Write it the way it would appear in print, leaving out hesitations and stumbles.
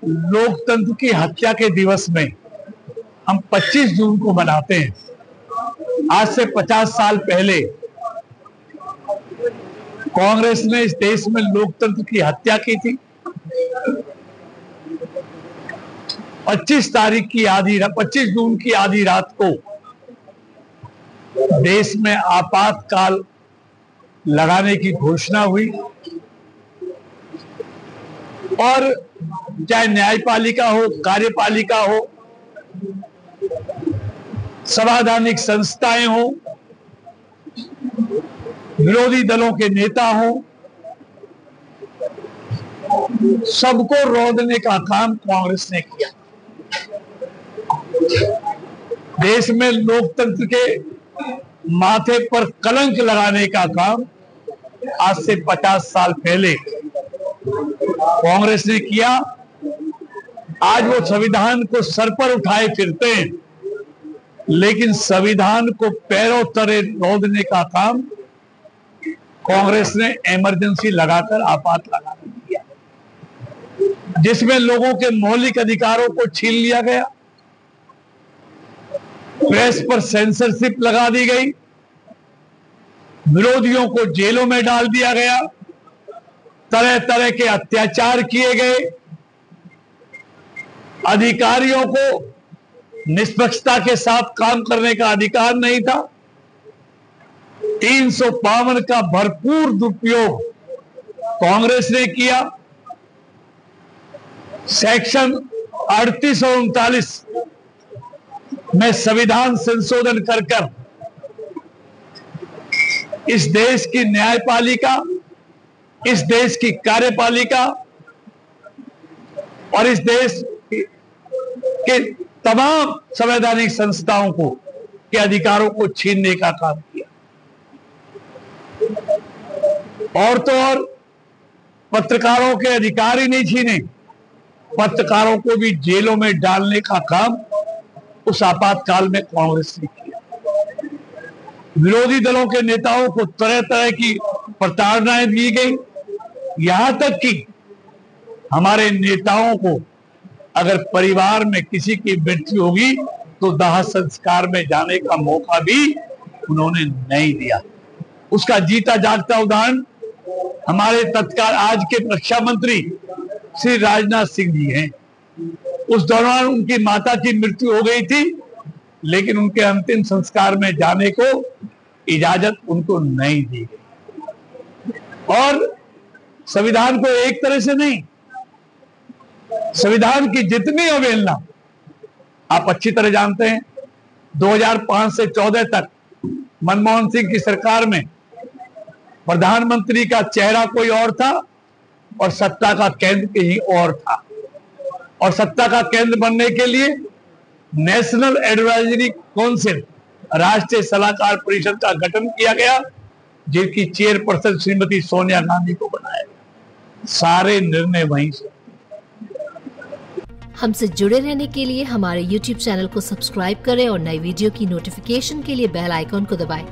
लोकतंत्र की हत्या के दिवस में हम 25 जून को मनाते हैं। आज से 50 साल पहले कांग्रेस ने इस देश में लोकतंत्र की हत्या की थी। 25 जून की आधी रात को देश में आपातकाल लगाने की घोषणा हुई और चाहे न्यायपालिका हो, कार्यपालिका हो, संवैधानिक संस्थाएं हो, विरोधी दलों के नेता हो, सबको रोकने का काम कांग्रेस ने किया। देश में लोकतंत्र के माथे पर कलंक लगाने का काम आज से 50 साल पहले कांग्रेस ने किया। आज वो संविधान को सर पर उठाए फिरते हैं, लेकिन संविधान को पैरों तले रोकने का काम कांग्रेस ने इमरजेंसी लगाकर आपात लगाकर किया, जिसमें लोगों के मौलिक अधिकारों को छीन लिया गया, प्रेस पर सेंसरशिप लगा दी गई, विरोधियों को जेलों में डाल दिया गया, तरह तरह के अत्याचार किए गए, अधिकारियों को निष्पक्षता के साथ काम करने का अधिकार नहीं था। 352 का भरपूर दुरुपयोग कांग्रेस ने किया। सेक्शन 38 और 39 में संविधान संशोधन कर इस देश की न्यायपालिका, इस देश की कार्यपालिका और इस देश के तमाम संवैधानिक संस्थाओं को के अधिकारों को छीनने का काम किया। और तो और पत्रकारों के अधिकार ही नहीं छीने, पत्रकारों को भी जेलों में डालने का काम उस आपातकाल में कांग्रेस ने किया। विरोधी दलों के नेताओं को तरह तरह की प्रताड़नाएं दी गई, यहां तक कि हमारे नेताओं को अगर परिवार में किसी की मृत्यु होगी तो दाह संस्कार में जाने का मौका भी उन्होंने नहीं दिया। उसका जीता जागता उदाहरण हमारे तत्काल आज के रक्षा मंत्री श्री राजनाथ सिंह जी हैं। उस दौरान उनकी माता की मृत्यु हो गई थी, लेकिन उनके अंतिम संस्कार में जाने को इजाजत उनको नहीं दी गई। और संविधान को एक तरह से नहीं, संविधान की जितनी अवहेलना आप अच्छी तरह जानते हैं। 2005 से 14 तक मनमोहन सिंह की सरकार में प्रधानमंत्री का चेहरा कोई और था और सत्ता का केंद्र कहीं और था। और सत्ता का केंद्र बनने के लिए नेशनल एडवाइजरी काउंसिल, राष्ट्रीय सलाहकार परिषद का गठन किया गया, जिनकी चेयरपर्सन श्रीमती सोनिया गांधी को बनाया गया। सारे निर्णय वहीं से। हमसे जुड़े रहने के लिए हमारे YouTube चैनल को सब्सक्राइब करें और नई वीडियो की नोटिफिकेशन के लिए बेल आइकॉन को दबाएं।